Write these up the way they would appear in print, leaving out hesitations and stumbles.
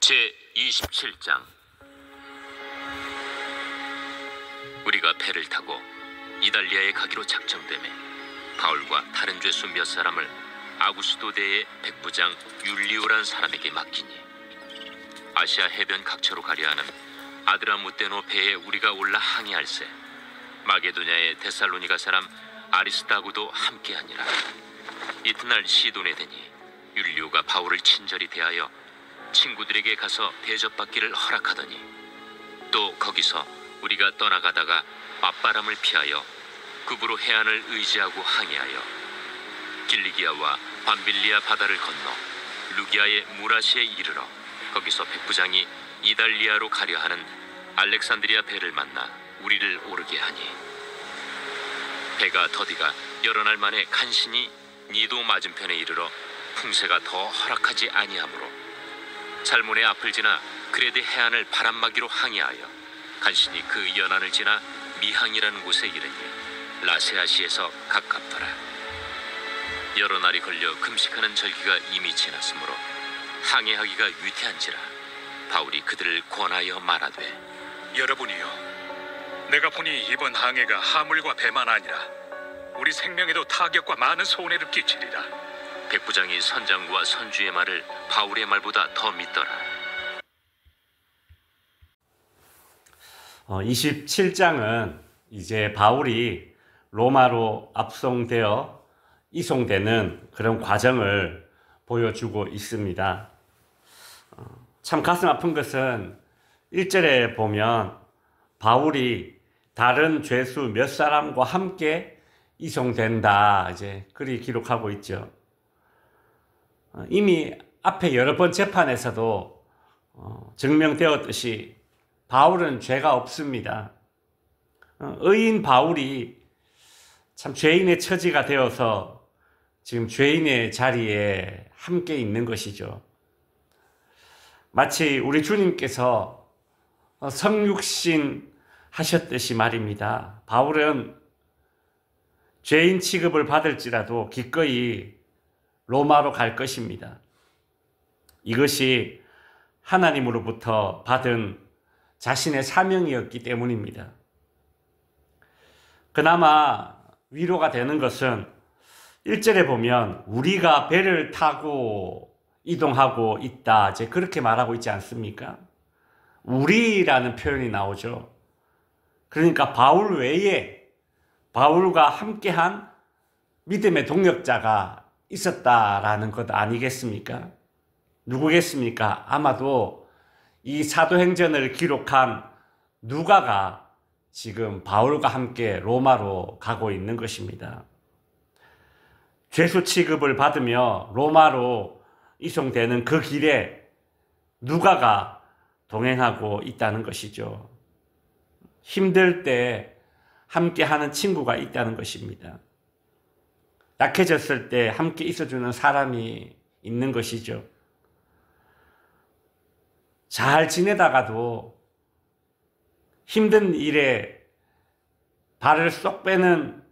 제27장. 우리가 배를 타고 이달리아에 가기로 작정되매 바울과 다른 죄수 몇 사람을 아구스도대의 백부장 율리오란 사람에게 맡기니, 아시아 해변 각처로 가려 하는 아드라무테노 배에 우리가 올라 항해할세 마게도냐의 데살로니가 사람 아리스다고도 함께하니라. 이튿날 시돈에 되니 율리오가 바울을 친절히 대하여 친구들에게 가서 대접받기를 허락하더니, 또 거기서 우리가 떠나가다가 맞바람을 피하여 급으로 해안을 의지하고 항해하여 길리기아와 밤빌리아 바다를 건너 루기아의 무라시에 이르러 거기서 백부장이 이달리아로 가려 하는 알렉산드리아 배를 만나 우리를 오르게 하니, 배가 더디가 여러 날 만에 간신히 니도 맞은편에 이르러 풍세가 더 허락하지 아니하므로 살몬의 앞을 지나 그레데 해안을 바람막이로 항해하여 간신히 그 연안을 지나 미항이라는 곳에 이르니 라세아시에서 가깝더라. 여러 날이 걸려 금식하는 절기가 이미 지났으므로 항해하기가 위태한지라 바울이 그들을 권하여 말하되, 여러분이요, 내가 보니 이번 항해가 하물과 배만 아니라 우리 생명에도 타격과 많은 손해를 끼치리라. 백부장이 선장과 선주의 말을 바울의 말보다 더 믿더라. 27장은 이제 바울이 로마로 압송되어 이송되는 그런 과정을 보여주고 있습니다. 참 가슴 아픈 것은 1절에 보면 바울이 다른 죄수 몇 사람과 함께 이송된다, 이제 그리 기록하고 있죠. 이미 앞에 여러 번 재판에서도 증명되었듯이 바울은 죄가 없습니다. 의인 바울이 참 죄인의 처지가 되어서 지금 죄인의 자리에 함께 있는 것이죠. 마치 우리 주님께서 성육신 하셨듯이 말입니다. 바울은 죄인 취급을 받을지라도 기꺼이 로마로 갈 것입니다. 이것이 하나님으로부터 받은 자신의 사명이었기 때문입니다. 그나마 위로가 되는 것은 1절에 보면 우리가 배를 타고 이동하고 있다, 이제 그렇게 말하고 있지 않습니까? 우리라는 표현이 나오죠. 그러니까 바울 외에 바울과 함께한 믿음의 동역자가 있었다라는 것 아니겠습니까? 누구겠습니까? 아마도 이 사도행전을 기록한 누가가 지금 바울과 함께 로마로 가고 있는 것입니다. 죄수 취급을 받으며 로마로 이송되는 그 길에 누가가 동행하고 있다는 것이죠. 힘들 때 함께하는 친구가 있다는 것입니다. 약해졌을 때 함께 있어주는 사람이 있는 것이죠. 잘 지내다가도 힘든 일에 발을 쏙 빼는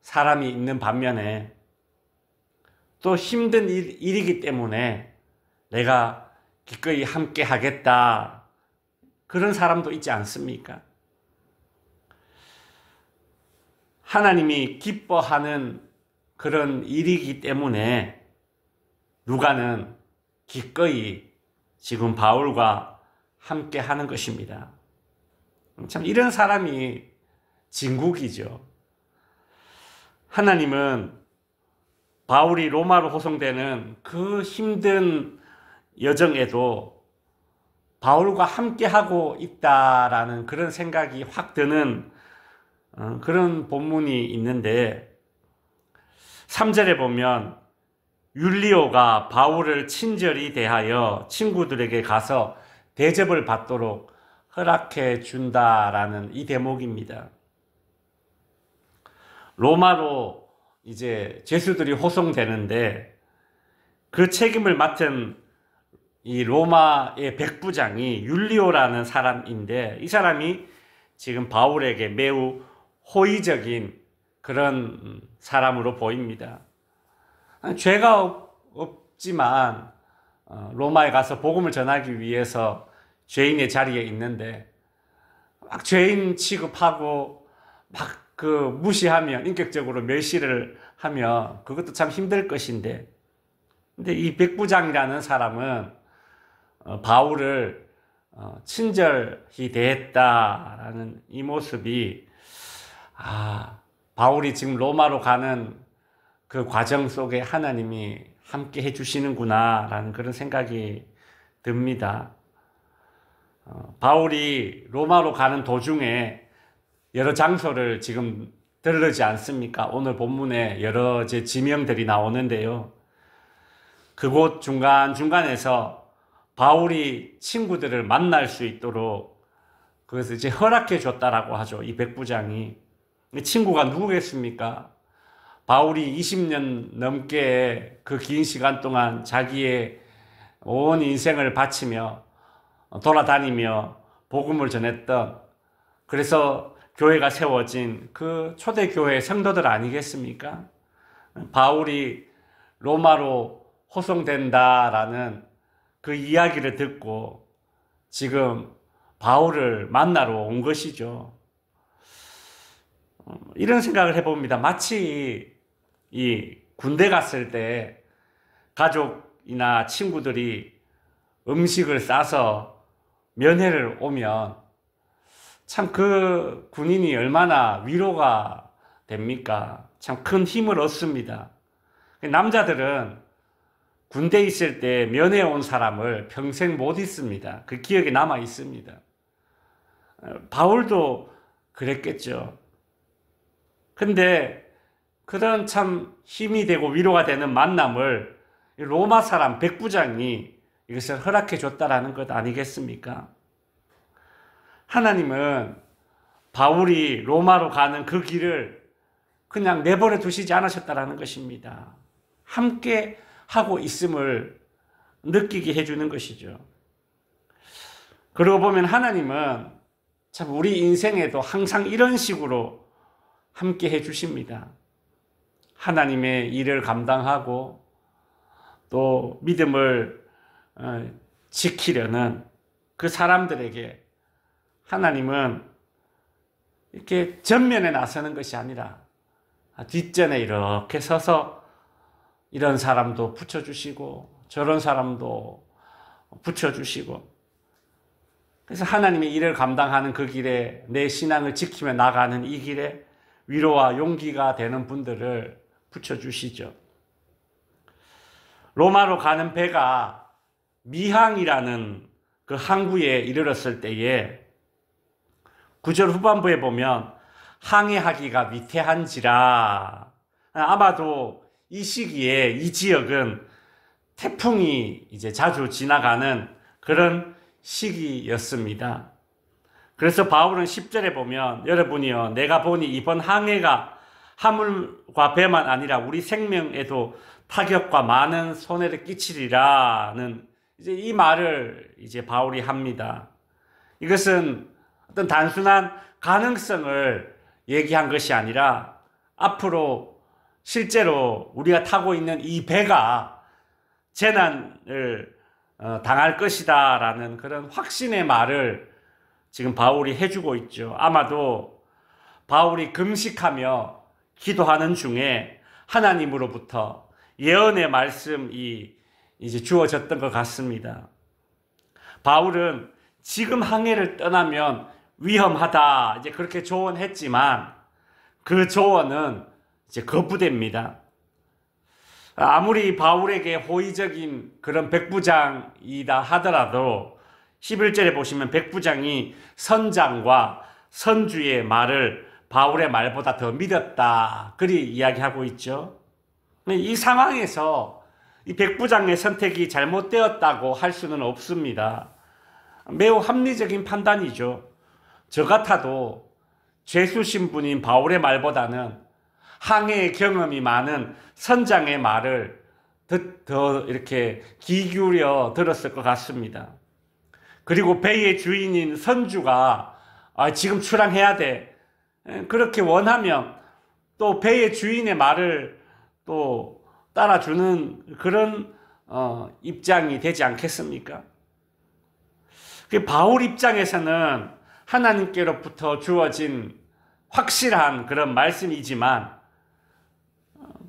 사람이 있는 반면에 또 힘든 일이기 때문에 내가 기꺼이 함께 하겠다, 그런 사람도 있지 않습니까? 하나님이 기뻐하는 그런 일이기 때문에 누가는 기꺼이 지금 바울과 함께 하는 것입니다. 참 이런 사람이 진국이죠. 하나님은 바울이 로마로 호송되는 그 힘든 여정에도 바울과 함께하고 있다라는 그런 생각이 확 드는 그런 본문이 있는데, 3절에 보면 율리오가 바울을 친절히 대하여 친구들에게 가서 대접을 받도록 허락해 준다라는 이 대목입니다. 로마로 이제 죄수들이 호송되는데 그 책임을 맡은 이 로마의 백부장이 율리오라는 사람인데, 이 사람이 지금 바울에게 매우 호의적인 그런 사람으로 보입니다. 죄가 없지만 로마에 가서 복음을 전하기 위해서 죄인의 자리에 있는데 막 죄인 취급하고 막 무시하면, 인격적으로 멸시를 하면 그것도 참 힘들 것인데, 근데 이 백부장이라는 사람은 바울을 친절히 대했다라는 이 모습이, 바울이 지금 로마로 가는 그 과정 속에 하나님이 함께 해주시는구나 라는 그런 생각이 듭니다. 바울이 로마로 가는 도중에 여러 장소를 지금 들르지 않습니까? 오늘 본문에 여러 지명들이 나오는데요. 그곳 중간중간에서 바울이 친구들을 만날 수 있도록 그것을 이제 허락해 줬다라고 하죠. 이 백부장이. 친구가 누구겠습니까? 바울이 20년 넘게 그 긴 시간 동안 자기의 온 인생을 바치며 돌아다니며 복음을 전했던, 그래서 교회가 세워진 그 초대교회 성도들 아니겠습니까? 바울이 로마로 호송된다라는 그 이야기를 듣고 지금 바울을 만나러 온 것이죠. 이런 생각을 해봅니다. 마치 이 군대 갔을 때 가족이나 친구들이 음식을 싸서 면회를 오면 참 그 군인이 얼마나 위로가 됩니까? 참 큰 힘을 얻습니다. 남자들은 군대 있을 때 면회 온 사람을 평생 못 잊습니다. 그 기억에 남아 있습니다. 바울도 그랬겠죠. 근데 그런 참 힘이 되고 위로가 되는 만남을 로마 사람 백부장이 이것을 허락해 줬다라는 것 아니겠습니까? 하나님은 바울이 로마로 가는 그 길을 그냥 내버려 두시지 않으셨다라는 것입니다. 함께 하고 있음을 느끼게 해주는 것이죠. 그러고 보면 하나님은 참 우리 인생에도 항상 이런 식으로 함께 해주십니다. 하나님의 일을 감당하고 또 믿음을 지키려는 그 사람들에게 하나님은 이렇게 전면에 나서는 것이 아니라 뒷전에 이렇게 서서 이런 사람도 붙여주시고 저런 사람도 붙여주시고, 그래서 하나님의 일을 감당하는 그 길에 내 신앙을 지키며 나가는 이 길에 위로와 용기가 되는 분들을 붙여주시죠. 로마로 가는 배가 미항이라는 그 항구에 이르렀을 때에 9절 후반부에 보면 항해하기가 위태한지라, 아마도 이 시기에 이 지역은 태풍이 이제 자주 지나가는 그런 시기였습니다. 그래서 바울은 10절에 보면 여러분이요 내가 보니 이번 항해가 화물과 배만 아니라 우리 생명에도 타격과 많은 손해를 끼치리라는 이제 이 말을 이제 바울이 합니다. 이것은 어떤 단순한 가능성을 얘기한 것이 아니라 앞으로 실제로 우리가 타고 있는 이 배가 재난을 당할 것이다 라는 그런 확신의 말을 지금 바울이 해주고 있죠. 아마도 바울이 금식하며 기도하는 중에 하나님으로부터 예언의 말씀이 이제 주어졌던 것 같습니다. 바울은 지금 항해를 떠나면 위험하다 이제 그렇게 조언했지만 그 조언은 이제 거부됩니다. 아무리 바울에게 호의적인 그런 백부장이다 하더라도 11절에 보시면 백부장이 선장과 선주의 말을 바울의 말보다 더 믿었다 그리 이야기하고 있죠. 이 상황에서 이 백부장의 선택이 잘못되었다고 할 수는 없습니다. 매우 합리적인 판단이죠. 저 같아도 죄수 신분인 바울의 말보다는 항해의 경험이 많은 선장의 말을 더 이렇게 귀 기울여 들었을 것 같습니다. 그리고 배의 주인인 선주가 지금 출항해야 돼 그렇게 원하면 또 배의 주인의 말을 또 따라주는 그런 입장이 되지 않겠습니까? 그 바울 입장에서는 하나님께로부터 주어진 확실한 그런 말씀이지만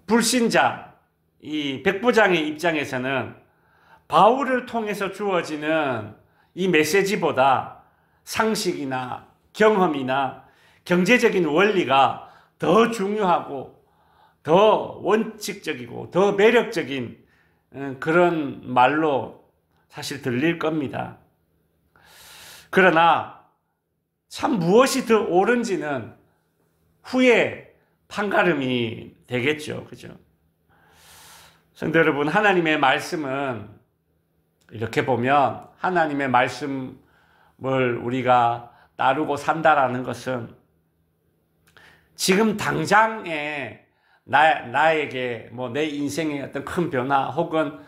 불신자 이 백부장의 입장에서는 바울을 통해서 주어지는 이 메시지보다 상식이나 경험이나 경제적인 원리가 더 중요하고 더 원칙적이고 더 매력적인 그런 말로 사실 들릴 겁니다. 그러나 참 무엇이 더 옳은지는 후에 판가름이 되겠죠. 그죠? 성도 여러분, 하나님의 말씀은 이렇게 보면 하나님의 말씀을 우리가 따르고 산다라는 것은 지금 당장에 나에게 뭐 내 인생의 어떤 큰 변화 혹은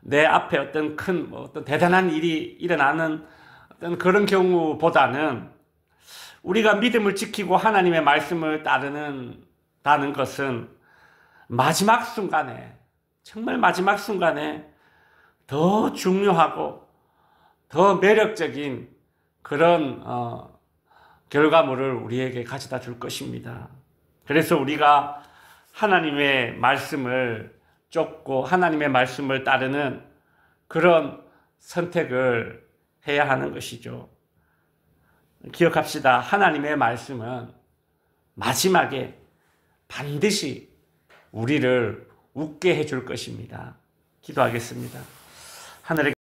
내 앞에 어떤 큰 어떤 대단한 일이 일어나는 어떤 그런 경우보다는 우리가 믿음을 지키고 하나님의 말씀을 따르는다는 것은 마지막 순간에 정말 마지막 순간에 더 중요하고 더 매력적인 그런 결과물을 우리에게 가져다 줄 것입니다. 그래서 우리가 하나님의 말씀을 쫓고 하나님의 말씀을 따르는 그런 선택을 해야 하는 것이죠. 기억합시다. 하나님의 말씀은 마지막에 반드시 우리를 웃게 해줄 것입니다. 기도하겠습니다. 하늘의